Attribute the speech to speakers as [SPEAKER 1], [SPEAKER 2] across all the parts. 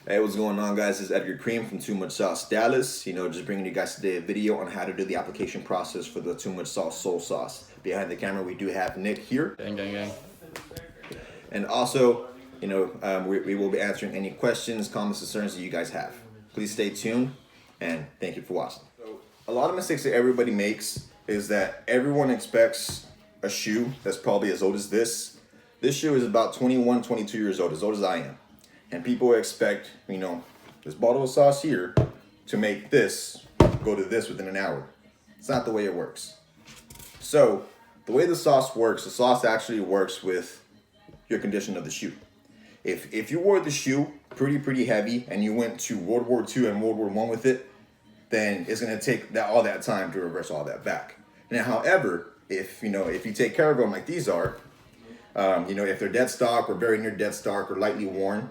[SPEAKER 1] Hey, what's going on, guys? This is Edgar Cream from Too Much Sauce Dallas. Just bringing you guys today a video on how to do the application process for the Too Much Sauce Soul Sauce. Behind the camera, we do have Nick here.
[SPEAKER 2] Gang, gang, gang.
[SPEAKER 1] And also, we will be answering any questions, comments, concerns that you guys have. Please stay tuned, and thank you for watching. So, a lot of mistakes that everybody makes is that everyone expects a shoe that's probably as old as this. This shoe is about 21, 22 years old as I am. And people expect, this bottle of sauce here to make this go to this within an hour. It's not the way it works. So, the way the sauce works, the sauce actually works with your condition of the shoe. If you wore the shoe pretty heavy and you went to World War II and World War I with it, then it's gonna take all that time to reverse all that back. Now, however, if you take care of them like these are, if they're dead stock or very near dead stock or lightly worn,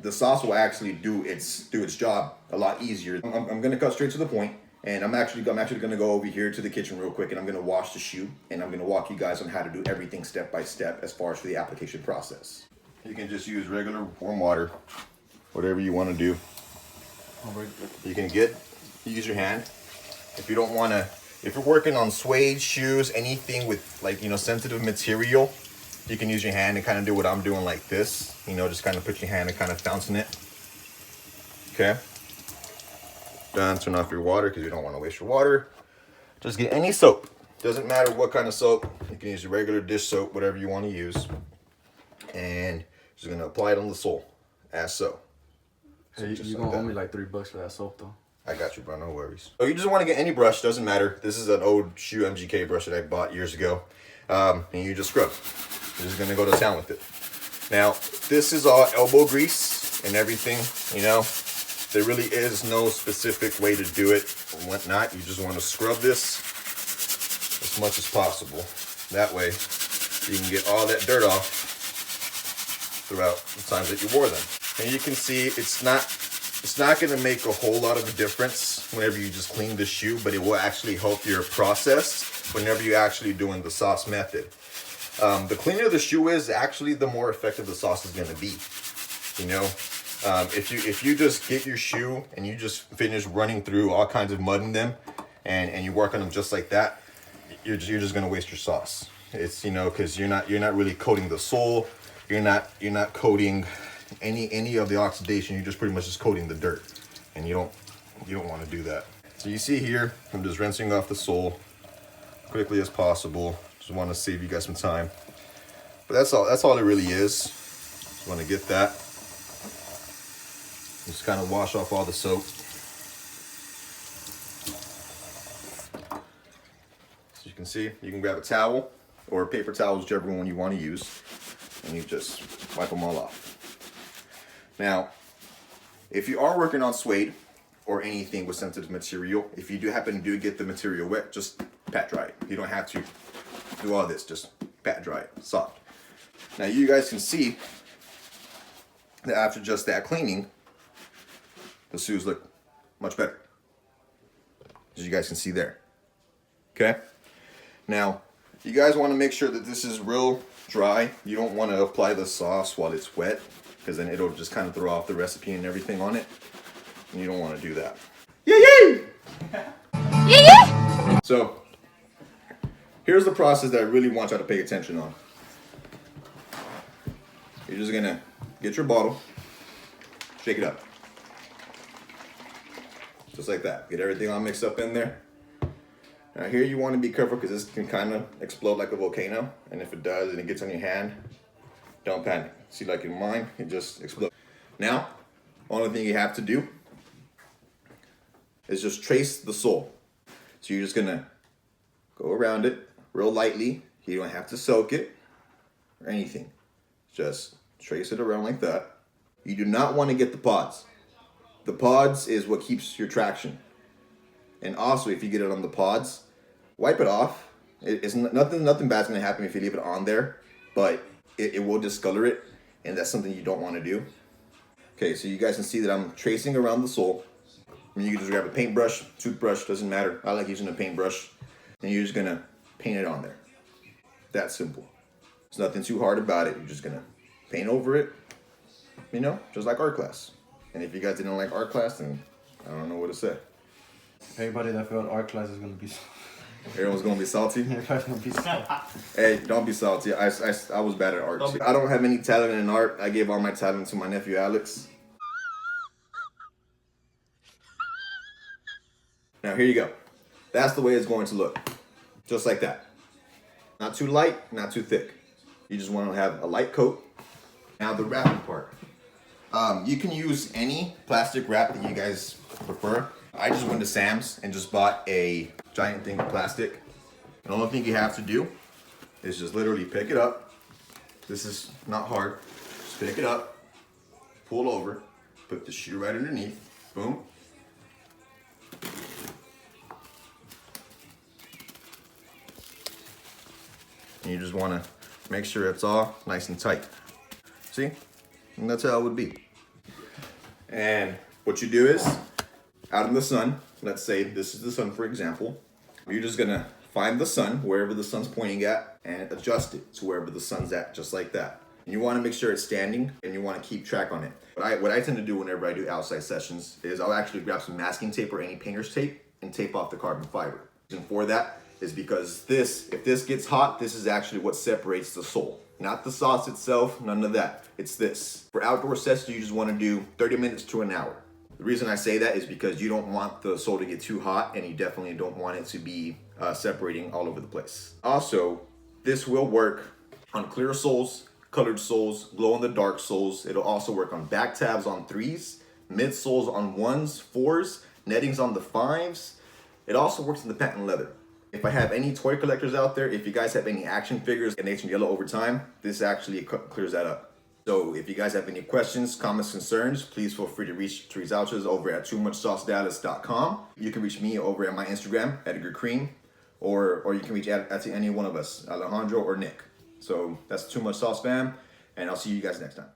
[SPEAKER 1] the sauce will actually do its job a lot easier. I'm gonna cut straight to the point, and I'm actually gonna go over here to the kitchen real quick, and I'm gonna wash the shoe, and I'm gonna walk you guys on how to do everything step by step as far as for the application process. You can just use regular warm water, whatever you want to do. You can use your hand. If you don't want to, if you're working on suede shoes, anything with sensitive material, you can use your hand and kind of do what I'm doing like this. Just kind of put your hand and kind of fountain it. Okay. Done. Turn off your water because you don't want to waste your water. Just get any soap. Doesn't matter what kind of soap. You can use your regular dish soap, whatever you want to use. And just going to apply it on the sole, as so.
[SPEAKER 2] Hey, you gonna owe me like $3 for that soap though.
[SPEAKER 1] I got you, bro. No worries. So you just want to get any brush. Doesn't matter. This is an old shoe MGK brush that I bought years ago. And you just scrub. You're just going to go to town with it. Now, this is all elbow grease and everything, There really is no specific way to do it or whatnot. You just want to scrub this as much as possible. That way, you can get all that dirt off throughout the times that you wore them. And you can see it's not going to make a whole lot of a difference whenever you just clean the shoe, but it will actually help your process whenever you're actually doing the sauce method. The cleaner the shoe is, actually the more effective the sauce is going to be. If you just get your shoe and you just finish running through all kinds of mud in them and you work on them just like that, you're just going to waste your sauce. It's because you're not really coating the sole, you're not coating any of the oxidation. You're just pretty much just coating the dirt, and you don't want to do that. So you see here, I'm just rinsing off the sole quickly as possible. Just want to save you guys some time. But that's all it really is. Just want to get that. Just kind of wash off all the soap. So you can see, you can grab a towel or a paper towel, whichever one you want to use, and you just wipe them all off. Now, if you are working on suede or anything with sensitive material, if you do happen to get the material wet, just pat dry it. You don't have to do all this, just pat dry it, soft. Now you guys can see that after just that cleaning, the shoes look much better, as you guys can see there. Okay? Now, you guys want to make sure that this is real dry. You don't want to apply the sauce while it's wet, because then it'll just kind of throw off the recipe and everything on it. And you don't want to do that. Yay! Yay! So, here's the process that I really want y'all to pay attention on. You're just going to get your bottle, shake it up. Just like that. Get everything all mixed up in there. Now here you want to be careful because this can kind of explode like a volcano. And if it does and it gets on your hand, don't panic. See, like in mine, it just explodes. Now, only thing you have to do is just trace the sole. So you're just gonna go around it real lightly. You don't have to soak it or anything. Just trace it around like that. You do not want to get the pods. The pods is what keeps your traction. And also, if you get it on the pods, wipe it off. It's nothing bad's gonna happen if you leave it on there, but it will discolor it, and that's something you don't want to do. Okay, so you guys can see that I'm tracing around the sole. I mean, you can just grab a paintbrush, toothbrush, doesn't matter. I like using a paintbrush. And you're just gonna paint it on there. That simple. There's nothing too hard about it. You're just gonna paint over it, just like art class. And if you guys didn't like art class, then I don't know what to say.
[SPEAKER 2] Everybody that failed art class is gonna be.
[SPEAKER 1] Everyone's gonna be salty.
[SPEAKER 2] Everybody's gonna be.
[SPEAKER 1] Hey, don't be salty. I was bad at art. I don't have any talent in art. I gave all my talent to my nephew Alex. Now here you go. That's the way it's going to look. Just like that. Not too light, not too thick. You just want to have a light coat. Now the wrapping part. You can use any plastic wrap that you guys prefer. I just went to Sam's and just bought a giant thing of plastic. The only thing you have to do is just literally pick it up. This is not hard. Just pick it up, pull over, put the shoe right underneath, boom. And you just want to make sure it's all nice and tight. See? And that's how it would be. And what you do is, out in the sun, let's say this is the sun for example, you're just gonna find the sun wherever the sun's pointing at and adjust it to wherever the sun's at, just like that. And you wanna make sure it's standing and you wanna keep track on it. What I tend to do whenever I do outside sessions is I'll actually grab some masking tape or any painter's tape and tape off the carbon fiber. And for that is because if this gets hot, this is actually what separates the sole. Not the sauce itself, none of that. It's this. For outdoor sessions, you just wanna do 30 minutes to an hour. The reason I say that is because you don't want the sole to get too hot and you definitely don't want it to be separating all over the place. Also, this will work on clear soles, colored soles, glow in the dark soles. It'll also work on back tabs on 3s, mid soles on 1s, 4s, nettings on the 5s. It also works in the patent leather. If I have any toy collectors out there, if you guys have any action figures and they turn yellow over time, this actually clears that up. So if you guys have any questions, comments, concerns, please feel free to reach out to us over at toomuchsaucedallas.com. You can reach me over at my Instagram, Edgar Cream, or you can reach out to any one of us, Alejandro or Nick. So that's Too Much Sauce fam, and I'll see you guys next time.